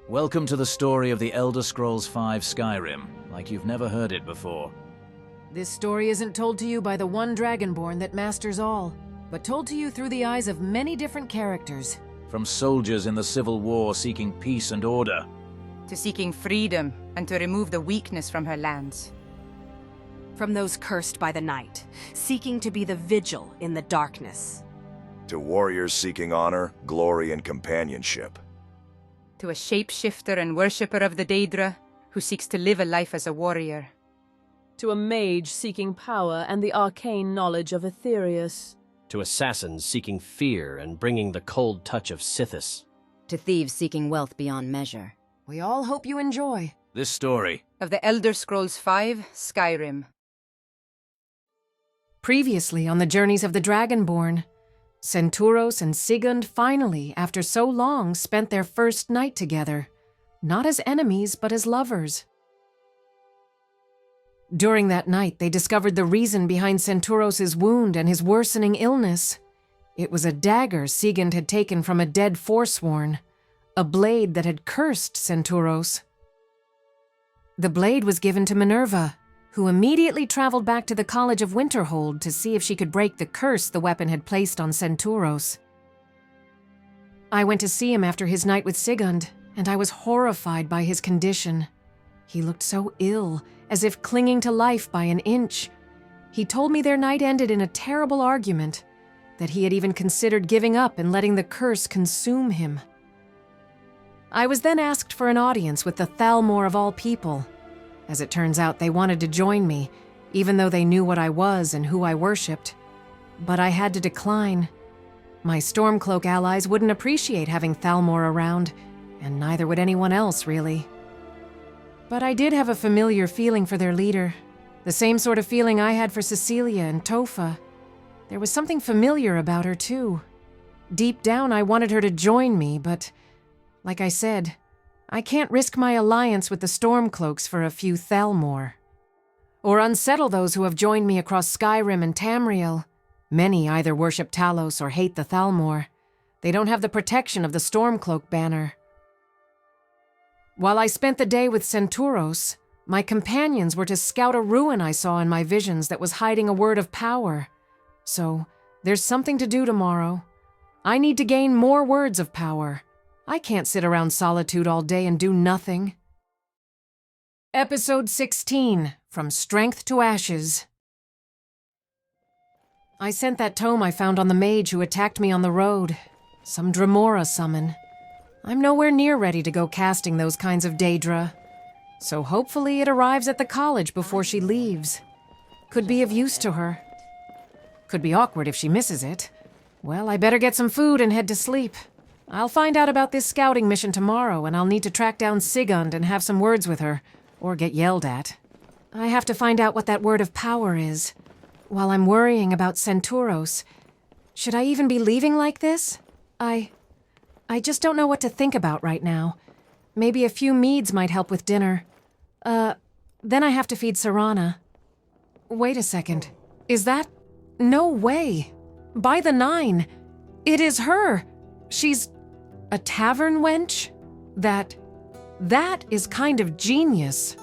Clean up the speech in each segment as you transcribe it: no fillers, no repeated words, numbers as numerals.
Welcome to the story of the Elder Scrolls V Skyrim, like you've never heard it before. This story isn't told to you by the one Dragonborn that masters all, but told to you through the eyes of many different characters. From soldiers in the Civil War seeking peace and order, to seeking freedom and to remove the weakness from her lands. From those cursed by the night, seeking to be the vigil in the darkness. To warriors seeking honor, glory, and companionship. To a shapeshifter and worshipper of the Daedra who seeks to live a life as a warrior. To a mage seeking power and the arcane knowledge of Aetherius. To assassins seeking fear and bringing the cold touch of Sithis. To thieves seeking wealth beyond measure. We all hope you enjoy this story of the Elder Scrolls V Skyrim. Previously on the journeys of the Dragonborn, Senturos and Sigund finally, after so long, spent their first night together, not as enemies but as lovers. During that night, they discovered the reason behind Senturos' wound and his worsening illness. It was a dagger Sigund had taken from a dead Forsworn, a blade that had cursed Senturos. The blade was given to Minerva, who immediately traveled back to the College of Winterhold to see if she could break the curse the weapon had placed on Senturos. I went to see him after his night with Sigund, and I was horrified by his condition. He looked so ill, as if clinging to life by an inch. He told me their night ended in a terrible argument, that he had even considered giving up and letting the curse consume him. I was then asked for an audience with the Thalmor of all people. As it turns out, they wanted to join me, even though they knew what I was and who I worshipped. But I had to decline. My Stormcloak allies wouldn't appreciate having Thalmor around, and neither would anyone else, really. But I did have a familiar feeling for their leader, the same sort of feeling I had for Cecilia and Topha. There was something familiar about her, too. Deep down, I wanted her to join me, but, like I said, I can't risk my alliance with the Stormcloaks for a few Thalmor. Or unsettle those who have joined me across Skyrim and Tamriel. Many either worship Talos or hate the Thalmor. They don't have the protection of the Stormcloak banner. While I spent the day with Senturos, my companions were to scout a ruin I saw in my visions that was hiding a word of power. So, there's something to do tomorrow. I need to gain more words of power. I can't sit around Solitude all day and do nothing. Episode 16, From Strength to Ashes. I sent that tome I found on the mage who attacked me on the road. Some Dremora summon. I'm nowhere near ready to go casting those kinds of Daedra. So hopefully it arrives at the college before she leaves. Could be of use to her. Could be awkward if she misses it. Well, I better get some food and head to sleep. I'll find out about this scouting mission tomorrow, and I'll need to track down Sigund and have some words with her, or get yelled at. I have to find out what that word of power is. While I'm worrying about Senturos, should I even be leaving like this? I just don't know what to think about right now. Maybe a few meads might help with dinner. Then I have to feed Serana. Wait a second. Is that... No way. By the 9. It is her. She's a tavern wench? That is kind of genius.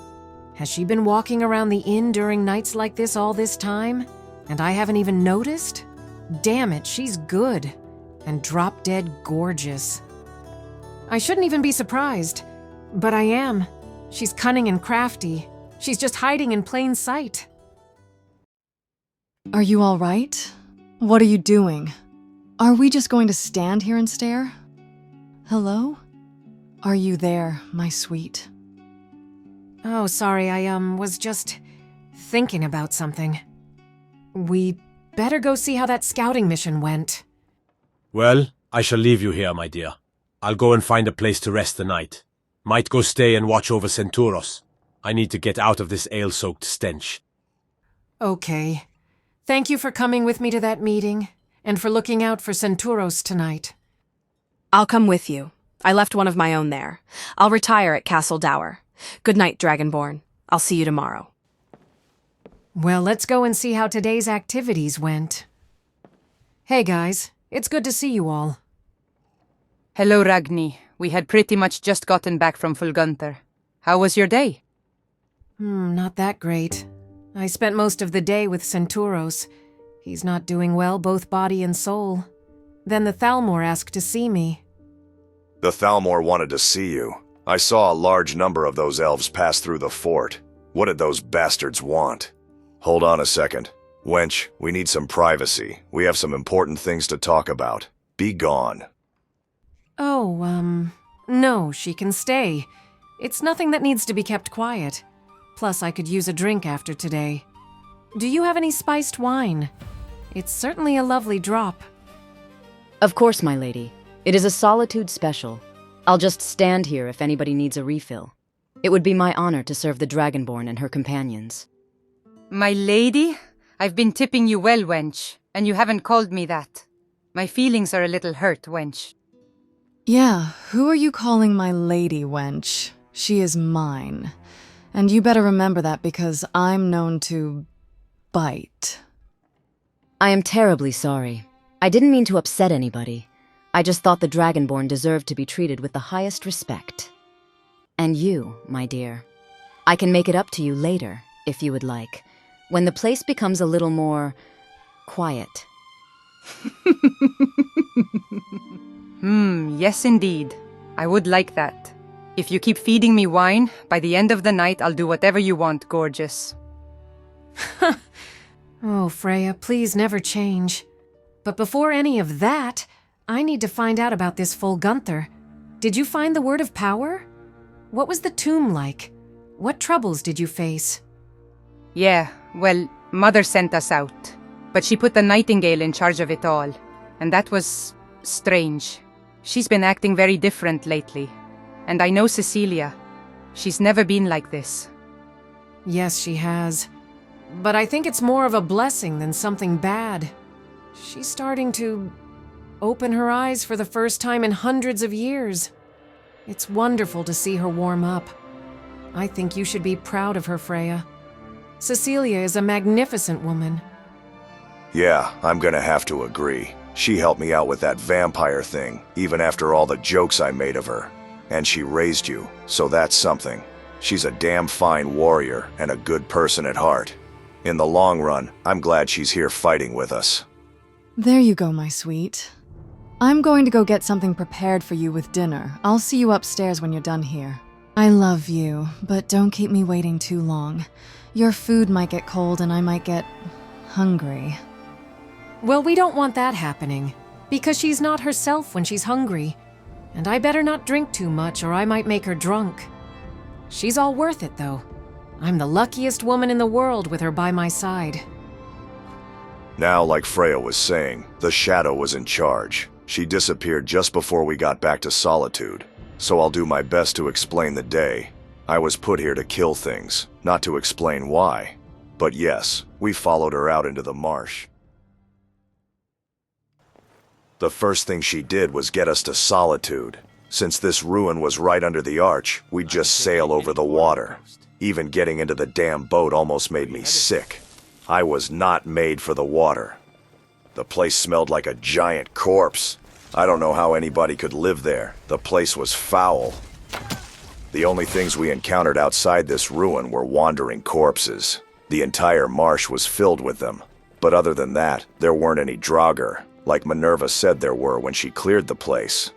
Has she been walking around the inn during nights like this all this time? And I haven't even noticed? Damn it, she's good. And drop-dead gorgeous. I shouldn't even be surprised. But I am. She's cunning and crafty. She's just hiding in plain sight. Are you all right? What are you doing? Are we just going to stand here and stare? Hello? Are you there, my sweet? Oh, sorry, I was just thinking about something. We better go see how that scouting mission went. Well, I shall leave you here, my dear. I'll go and find a place to rest the night. Might go stay and watch over Senturos. I need to get out of this ale-soaked stench. Okay. Thank you for coming with me to that meeting, and for looking out for Senturos tonight. I'll come with you. I left one of my own there. I'll retire at Castle Dower. Good night, Dragonborn. I'll see you tomorrow. Well, let's go and see how today's activities went. Hey guys, it's good to see you all. Hello, Ragni. We had pretty much just gotten back from Fulgunther. How was your day? Not that great. I spent most of the day with Senturos. He's not doing well, both body and soul. Then the Thalmor asked to see me. The Thalmor wanted to see you. I saw a large number of those elves pass through the fort. What did those bastards want? Hold on a second. Wench, we need some privacy. We have some important things to talk about. Be gone. Oh, no, she can stay. It's nothing that needs to be kept quiet. Plus, I could use a drink after today. Do you have any spiced wine? It's certainly a lovely drop. Of course, my lady. It is a solitude special. I'll just stand here if anybody needs a refill. It would be my honor to serve the Dragonborn and her companions. My lady? I've been tipping you well, wench, and you haven't called me that. My feelings are a little hurt, wench. Yeah, who are you calling my lady, wench? She is mine. And you better remember that because I'm known to bite. I am terribly sorry. I didn't mean to upset anybody. I just thought the Dragonborn deserved to be treated with the highest respect. And you, my dear. I can make it up to you later, if you would like, when the place becomes a little more quiet. Yes indeed. I would like that. If you keep feeding me wine, by the end of the night I'll do whatever you want, gorgeous. Oh, Freya, please never change. But before any of that, I need to find out about this Fulgunther. Did you find the Word of Power? What was the tomb like? What troubles did you face? Yeah, well, Mother sent us out. But she put the Nightingale in charge of it all. And that was strange. She's been acting very different lately. And I know Cecilia. She's never been like this. Yes, she has. But I think it's more of a blessing than something bad. She's starting to open her eyes for the first time in hundreds of years. It's wonderful to see her warm up. I think you should be proud of her, Freya. Cecilia is a magnificent woman. Yeah, I'm gonna have to agree. She helped me out with that vampire thing, even after all the jokes I made of her. And she raised you, so that's something. She's a damn fine warrior and a good person at heart. In the long run, I'm glad she's here fighting with us. There you go, my sweet. I'm going to go get something prepared for you with dinner. I'll see you upstairs when you're done here. I love you, but don't keep me waiting too long. Your food might get cold and I might get hungry. Well, we don't want that happening, because she's not herself when she's hungry. And I better not drink too much or I might make her drunk. She's all worth it, though. I'm the luckiest woman in the world with her by my side. Now, like Freya was saying, the Shadow was in charge. She disappeared just before we got back to Solitude, so I'll do my best to explain the day. I was put here to kill things, not to explain why. But yes, we followed her out into the marsh. The first thing she did was get us to Solitude. Since this ruin was right under the arch, we'd just sail over the water. Even getting into the damn boat almost made me sick. I was not made for the water. The place smelled like a giant corpse. I don't know how anybody could live there. The place was foul. The only things we encountered outside this ruin were wandering corpses. The entire marsh was filled with them. But other than that, there weren't any Draugr, like Minerva said there were when she cleared the place.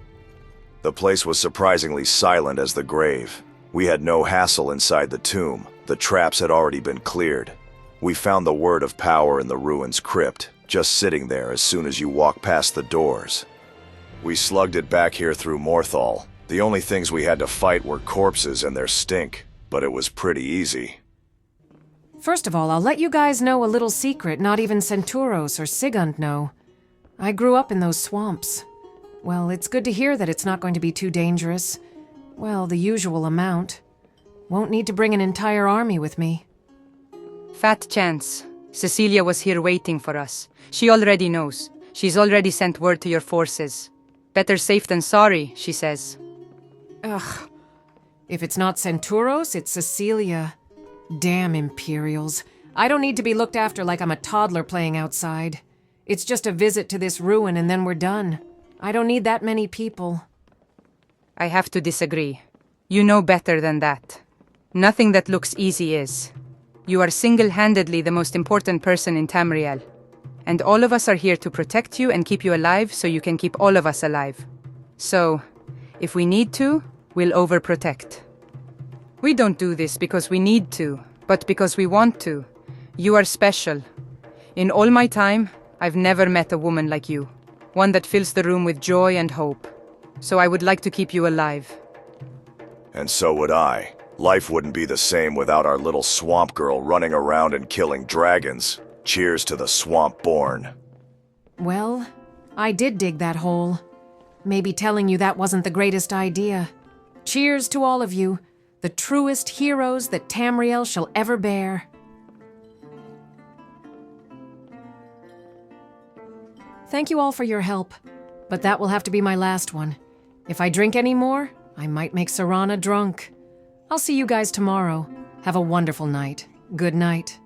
The place was surprisingly silent as the grave. We had no hassle inside the tomb. The traps had already been cleared. We found the Word of Power in the ruins crypt, just sitting there as soon as you walk past the doors. We slugged it back here through Morthal. The only things we had to fight were corpses and their stink, but it was pretty easy. First of all, I'll let you guys know a little secret not even Senturos or Sigund know. I grew up in those swamps. Well, it's good to hear that it's not going to be too dangerous. Well, the usual amount. Won't need to bring an entire army with me. Fat chance. Cecilia was here waiting for us. She already knows. She's already sent word to your forces. Better safe than sorry, she says. Ugh. If it's not Senturos, it's Cecilia. Damn Imperials. I don't need to be looked after like I'm a toddler playing outside. It's just a visit to this ruin and then we're done. I don't need that many people. I have to disagree. You know better than that. Nothing that looks easy is. You are single-handedly the most important person in Tamriel. And all of us are here to protect you and keep you alive so you can keep all of us alive. So, if we need to, we'll overprotect. We don't do this because we need to, but because we want to. You are special. In all my time, I've never met a woman like you. One that fills the room with joy and hope. So I would like to keep you alive. And so would I. Life wouldn't be the same without our little swamp girl running around and killing dragons. Cheers to the swamp born. Well, I did dig that hole. Maybe telling you that wasn't the greatest idea. Cheers to all of you, the truest heroes that Tamriel shall ever bear. Thank you all for your help, but that will have to be my last one. If I drink any more, I might make Serana drunk. I'll see you guys tomorrow. Have a wonderful night. Good night.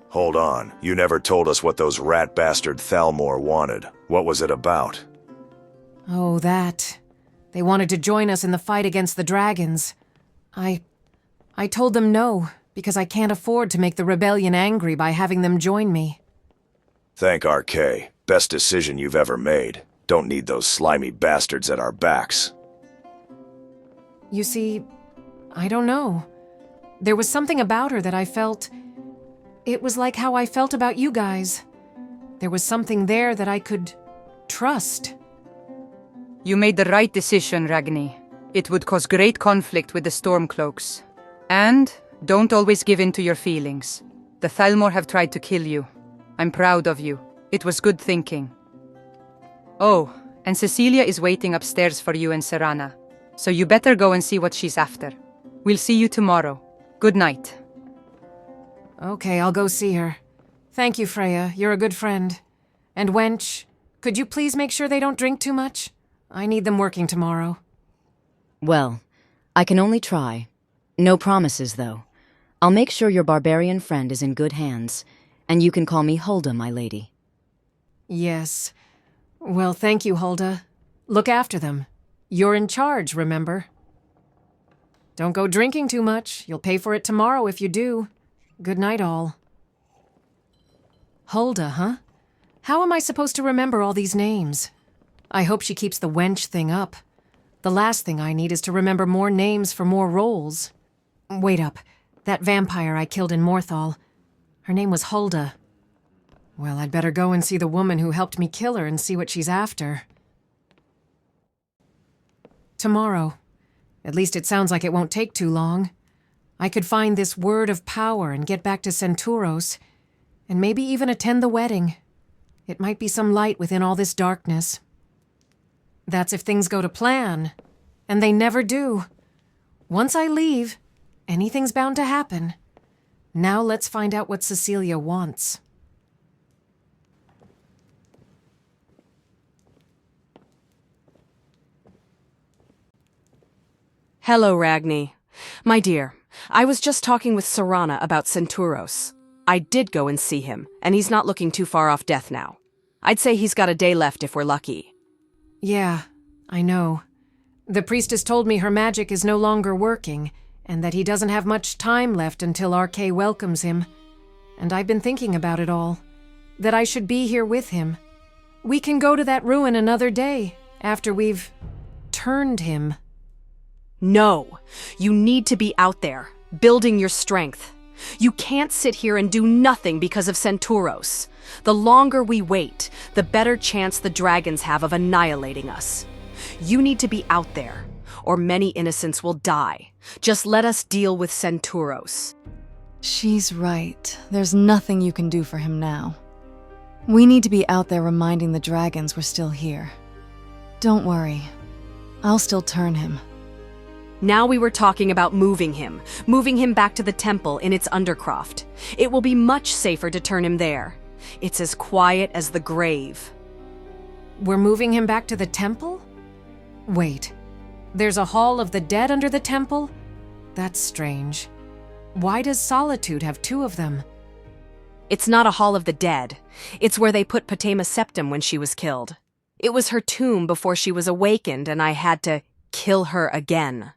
Hold on, you never told us what those rat bastard Thalmor wanted. What was it about? Oh, that. They wanted to join us in the fight against the dragons. I told them no, because I can't afford to make the rebellion angry by having them join me. Thank RK. Best decision you've ever made. Don't need those slimy bastards at our backs. You see, I don't know. There was something about her that I felt... It was like how I felt about you guys. There was something there that I could trust. You made the right decision, Ragni. It would cause great conflict with the Stormcloaks. And don't always give in to your feelings. The Thalmor have tried to kill you. I'm proud of you. It was good thinking. Oh, and Cecilia is waiting upstairs for you and Serana. So you better go and see what she's after. We'll see you tomorrow. Good night. Okay, I'll go see her. Thank you, Freya. You're a good friend. And Wench, could you please make sure they don't drink too much? I need them working tomorrow. Well, I can only try. No promises, though. I'll make sure your barbarian friend is in good hands, and you can call me Hulda, my lady. Yes. Well, thank you, Hulda. Look after them. You're in charge, remember? Don't go drinking too much. You'll pay for it tomorrow if you do. Good night, all. Hulda, huh? How am I supposed to remember all these names? I hope she keeps the wench thing up. The last thing I need is to remember more names for more roles. Wait up. That vampire I killed in Morthal. Her name was Hulda. Well, I'd better go and see the woman who helped me kill her and see what she's after. Tomorrow. At least it sounds like it won't take too long. I could find this word of power and get back to Senturos, and maybe even attend the wedding. It might be some light within all this darkness. That's if things go to plan, and they never do. Once I leave, anything's bound to happen. Now let's find out what Cecilia wants. Hello, Ragni. My dear, I was just talking with Serana about Senturos. I did go and see him, and he's not looking too far off death now. I'd say he's got a day left if we're lucky. Yeah, I know. The priestess told me her magic is no longer working, and that he doesn't have much time left until RK welcomes him. And I've been thinking about it all. That I should be here with him. We can go to that ruin another day, after we've... turned him. No, you need to be out there, building your strength. You can't sit here and do nothing because of Senturos. The longer we wait, the better chance the dragons have of annihilating us. You need to be out there, or many innocents will die. Just let us deal with Senturos. She's right. There's nothing you can do for him now. We need to be out there reminding the dragons we're still here. Don't worry. I'll still turn him. Now we were talking about moving him back to the temple in its undercroft. It will be much safer to turn him there. It's as quiet as the grave. We're moving him back to the temple? Wait, there's a Hall of the Dead under the temple? That's strange. Why does Solitude have two of them? It's not a Hall of the Dead. It's where they put Potema Septim when she was killed. It was her tomb before she was awakened, and I had to kill her again.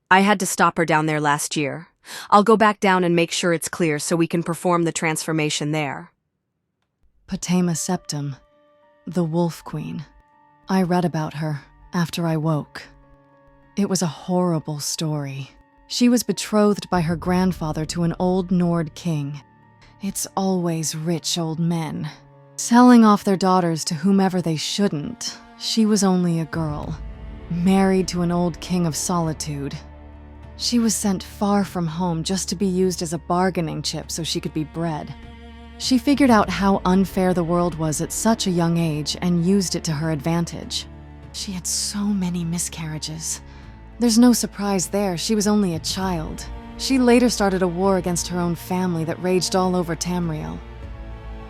I had to stop her down there last year. I'll go back down and make sure it's clear so we can perform the transformation there. Potema Septim, the Wolf Queen. I read about her after I woke. It was a horrible story. She was betrothed by her grandfather to an old Nord king. It's always rich old men. Selling off their daughters to whomever they shouldn't. She was only a girl, married to an old king of solitude. She was sent far from home just to be used as a bargaining chip so she could be bred. She figured out how unfair the world was at such a young age and used it to her advantage. She had so many miscarriages. There's no surprise there, she was only a child. She later started a war against her own family that raged all over Tamriel.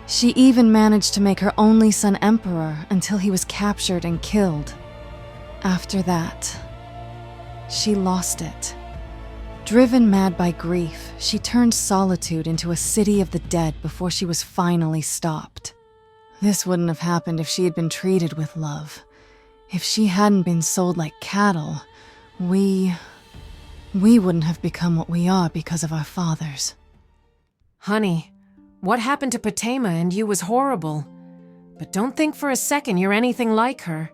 She even managed to make her only son emperor until he was captured and killed. After that, she lost it. Driven mad by grief, she turned Solitude into a city of the dead before she was finally stopped. This wouldn't have happened if she had been treated with love. If she hadn't been sold like cattle, we wouldn't have become what we are because of our fathers. Honey, what happened to Potema and you was horrible. But don't think for a second you're anything like her.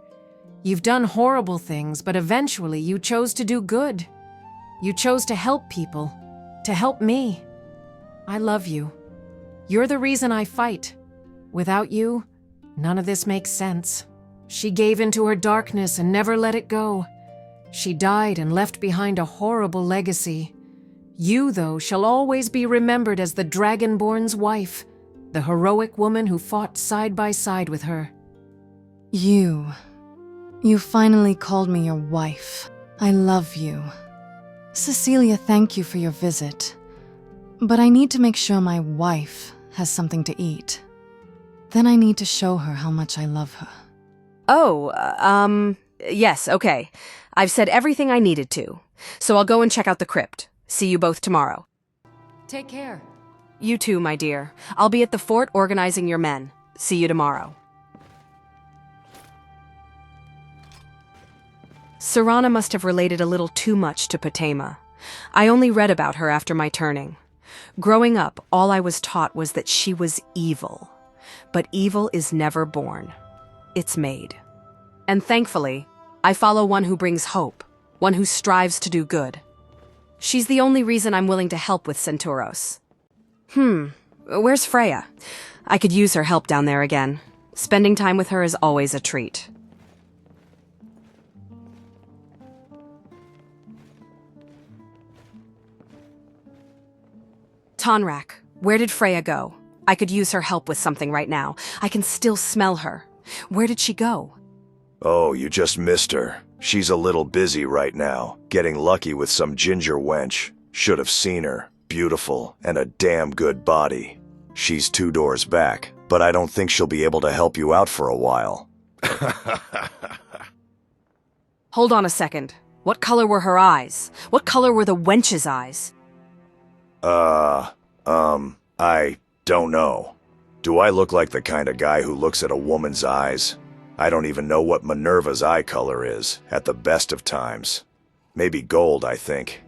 You've done horrible things, but eventually you chose to do good. You chose to help people, to help me. I love you. You're the reason I fight. Without you, none of this makes sense. She gave into her darkness and never let it go. She died and left behind a horrible legacy. You, though, shall always be remembered as the Dragonborn's wife, the heroic woman who fought side by side with her. You finally called me your wife. I love you. Cecilia, thank you for your visit. But I need to make sure my wife has something to eat. Then I need to show her how much I love her. Yes, okay. I've said everything I needed to. So I'll go and check out the crypt. See you both tomorrow. Take care. You too, my dear. I'll be at the fort organizing your men. See you tomorrow. Serana must have related a little too much to Potema. I only read about her after my turning. Growing up, all I was taught was that she was evil. But evil is never born. It's made. And thankfully, I follow one who brings hope, one who strives to do good. She's the only reason I'm willing to help with Senturos. Where's Freya? I could use her help down there again. Spending time with her is always a treat. Tonrak, where did Freya go? I could use her help with something right now. I can still smell her. Where did she go? Oh, you just missed her. She's a little busy right now, getting lucky with some ginger wench. Should have seen her. Beautiful, and a damn good body. She's 2 doors back, but I don't think she'll be able to help you out for a while. Hold on a second. What color were her eyes? What color were the wench's eyes? I don't know. Do I look like the kind of guy who looks at a woman's eyes? I don't even know what Minerva's eye color is, at the best of times. Maybe gold, I think.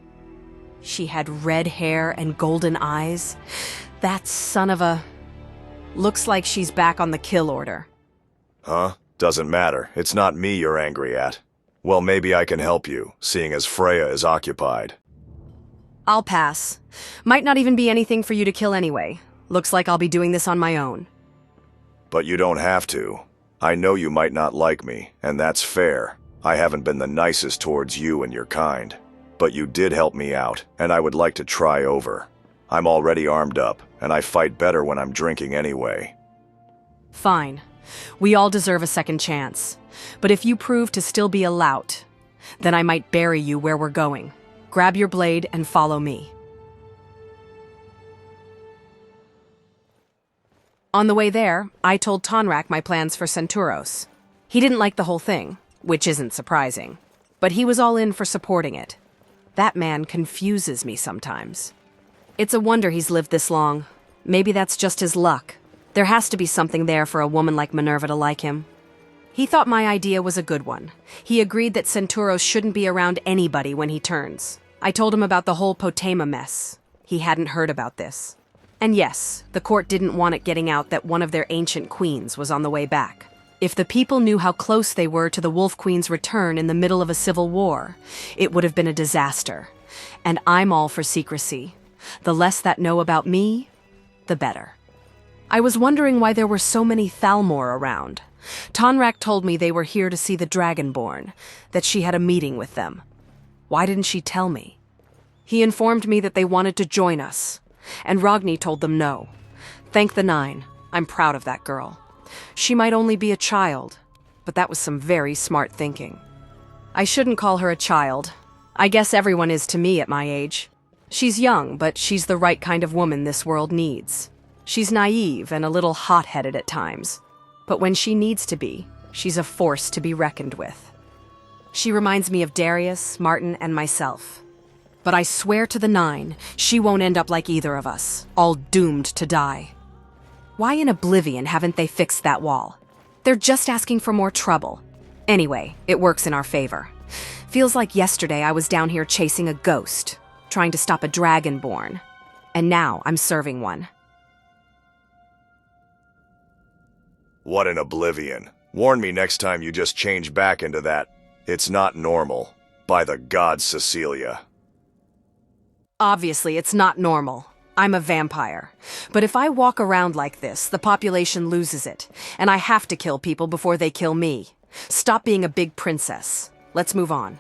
She had red hair and golden eyes. That son of a... Looks like she's back on the kill order. Huh? Doesn't matter. It's not me you're angry at. Well, maybe I can help you, seeing as Freya is occupied. I'll pass. Might not even be anything for you to kill anyway. Looks like I'll be doing this on my own. But you don't have to. I know you might not like me, and that's fair. I haven't been the nicest towards you and your kind. But you did help me out, and I would like to try over. I'm already armed up, and I fight better when I'm drinking anyway. Fine. We all deserve a second chance. But if you prove to still be a lout, then I might bury you where we're going. Grab your blade and follow me. On the way there, I told Tonrak my plans for Senturos. He didn't like the whole thing, which isn't surprising, but he was all in for supporting it. That man confuses me sometimes. It's a wonder he's lived this long. Maybe that's just his luck. There has to be something there for a woman like Minerva to like him. He thought my idea was a good one. He agreed that Senturos shouldn't be around anybody when he turns. I told him about the whole Potema mess. He hadn't heard about this. And yes, the court didn't want it getting out that one of their ancient queens was on the way back. If the people knew how close they were to the Wolf Queen's return in the middle of a civil war, it would have been a disaster. And I'm all for secrecy. The less that know about me, the better. I was wondering why there were so many Thalmor around. Tonrak told me they were here to see the Dragonborn, that she had a meeting with them. Why didn't she tell me? He informed me that they wanted to join us, and Ragni told them no. Thank the Nine, I'm proud of that girl. She might only be a child, but that was some very smart thinking. I shouldn't call her a child. I guess everyone is to me at my age. She's young, but she's the right kind of woman this world needs. She's naive and a little hot-headed at times. But when she needs to be, she's a force to be reckoned with. She reminds me of Darius, Martin, and myself. But I swear to the Nine, she won't end up like either of us, all doomed to die. Why in Oblivion haven't they fixed that wall? They're just asking for more trouble. Anyway, it works in our favor. Feels like yesterday I was down here chasing a ghost, trying to stop a Dragonborn. And now I'm serving one. What an Oblivion. Warn me next time you just change back into that. It's not normal. By the gods, Cecilia. Obviously, it's not normal. I'm a vampire. But if I walk around like this, the population loses it, and I have to kill people before they kill me. Stop being a big princess. Let's move on.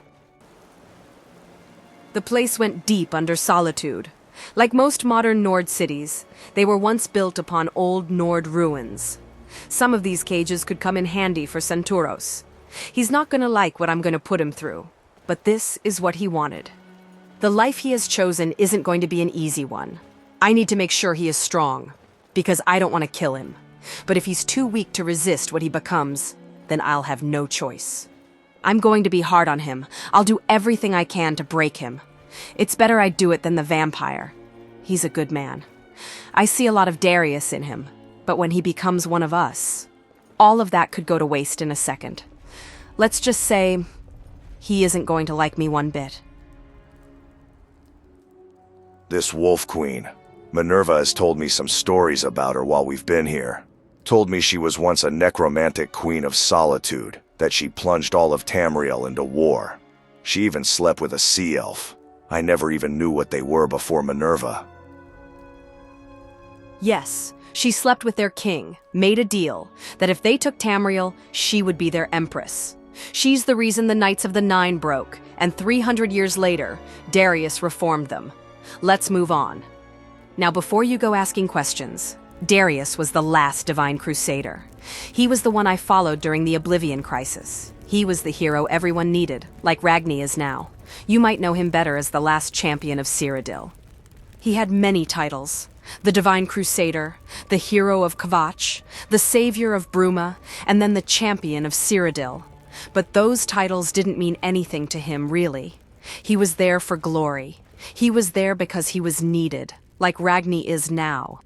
The place went deep under solitude. Like most modern Nord cities, they were once built upon old Nord ruins. Some of these cages could come in handy for Senturos. He's not gonna like what I'm gonna put him through, but this is what he wanted. The life he has chosen isn't going to be an easy one. I need to make sure he is strong, because I don't want to kill him. But if he's too weak to resist what he becomes, then I'll have no choice. I'm going to be hard on him. I'll do everything I can to break him. It's better I do it than the vampire. He's a good man. I see a lot of Darius in him. But when he becomes one of us, all of that could go to waste in a second. Let's just say, he isn't going to like me one bit. This Wolf Queen. Minerva has told me some stories about her while we've been here. Told me she was once a necromantic queen of solitude, that she plunged all of Tamriel into war. She even slept with a sea elf. I never even knew what they were before Minerva. Yes. She slept with their king, made a deal, that if they took Tamriel, she would be their empress. She's the reason the Knights of the Nine broke, and 300 years later, Darius reformed them. Let's move on. Now before you go asking questions, Darius was the last Divine Crusader. He was the one I followed during the Oblivion crisis. He was the hero everyone needed, like Ragni is now. You might know him better as the last champion of Cyrodiil. He had many titles. The Divine Crusader, the Hero of Kvatch, the Savior of Bruma, and then the Champion of Cyrodiil. But those titles didn't mean anything to him, really. He was there for glory. He was there because he was needed, like Ragni is now.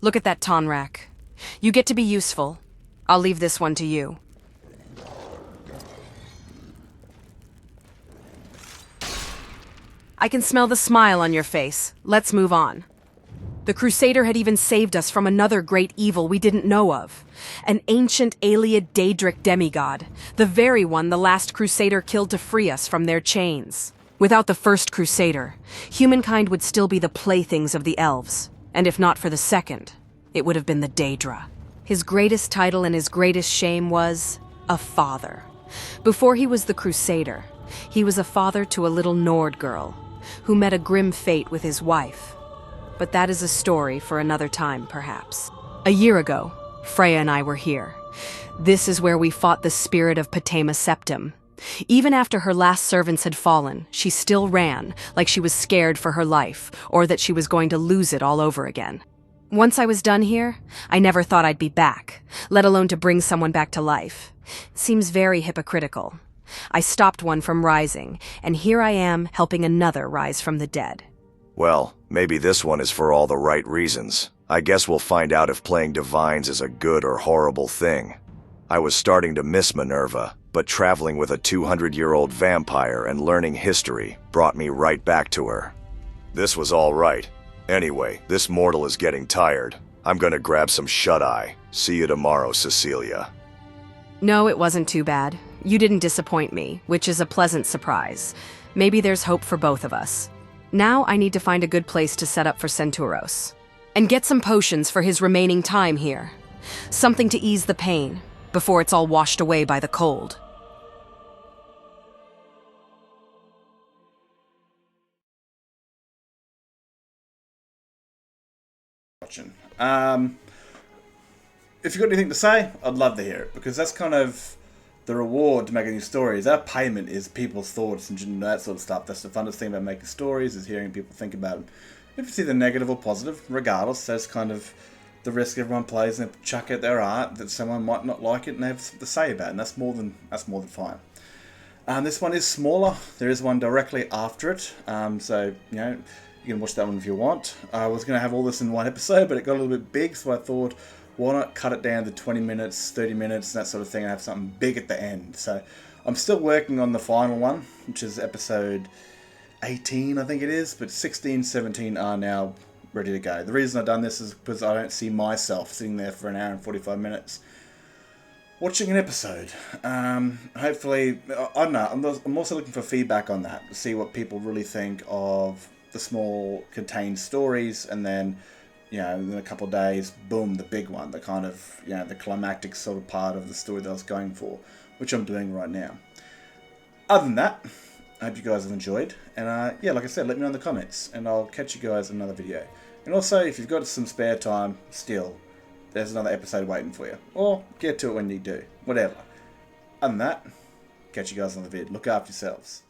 Look at that Tonrak. You get to be useful. I'll leave this one to you. I can smell the smile on your face. Let's move on. The Crusader had even saved us from another great evil we didn't know of. An ancient Aeliad Daedric demigod, the very one the last Crusader killed to free us from their chains. Without the first Crusader, humankind would still be the playthings of the elves. And if not for the second, it would have been the Daedra. His greatest title and his greatest shame was a father. Before he was the Crusader, he was a father to a little Nord girl, who met a grim fate with his wife. But that is a story for another time, perhaps. A year ago, Freya and I were here. This is where we fought the spirit of Potema Septim. Even after her last servants had fallen, she still ran, like she was scared for her life, or that she was going to lose it all over again. Once I was done here, I never thought I'd be back, let alone to bring someone back to life. Seems very hypocritical. I stopped one from rising, and here I am helping another rise from the dead. Well, maybe this one is for all the right reasons. I guess we'll find out if playing divines is a good or horrible thing. I was starting to miss Minerva, but traveling with a 200-year-old vampire and learning history brought me right back to her. This was all right. Anyway, this mortal is getting tired. I'm gonna grab some shut-eye. See you tomorrow, Cecilia. No, it wasn't too bad. You didn't disappoint me, which is a pleasant surprise. Maybe there's hope for both of us. Now I need to find a good place to set up for Senturos. And get some potions for his remaining time here. Something to ease the pain, before it's all washed away by the cold. If you've got anything to say, I'd love to hear it, because that's kind of the reward to making these stories. Our payment is people's thoughts and that sort of stuff. That's the funnest thing about making stories, is hearing people think about them. If it's either negative or positive, regardless, that's kind of the risk everyone plays, and they chuck out their art that someone might not like it and they have something to say about it, and that's more than fine. This one is smaller. There is one directly after it, so you know, you can watch that one if you want. I was going to have all this in one episode, but it got a little bit big, so I thought, why not cut it down to 20 minutes, 30 minutes, and that sort of thing, and have something big at the end. So I'm still working on the final one, which is episode 18, I think it is, but 16, 17 are now ready to go. The reason I've done this is because I don't see myself sitting there for an hour and 45 minutes watching an episode. Hopefully, I don't know, I'm also looking for feedback on that, to see what people really think of the small contained stories, and then, you know, in a couple of days, boom, the big one, the kind of, you know, the climactic sort of part of the story that I was going for, which I'm doing right now. Other than that, I hope you guys have enjoyed, and yeah, like I said, let me know in the comments, and I'll catch you guys in another video. And also, if you've got some spare time still, there's another episode waiting for you, or get to it when you do, whatever. Other than that, catch you guys on the vid. Look after yourselves.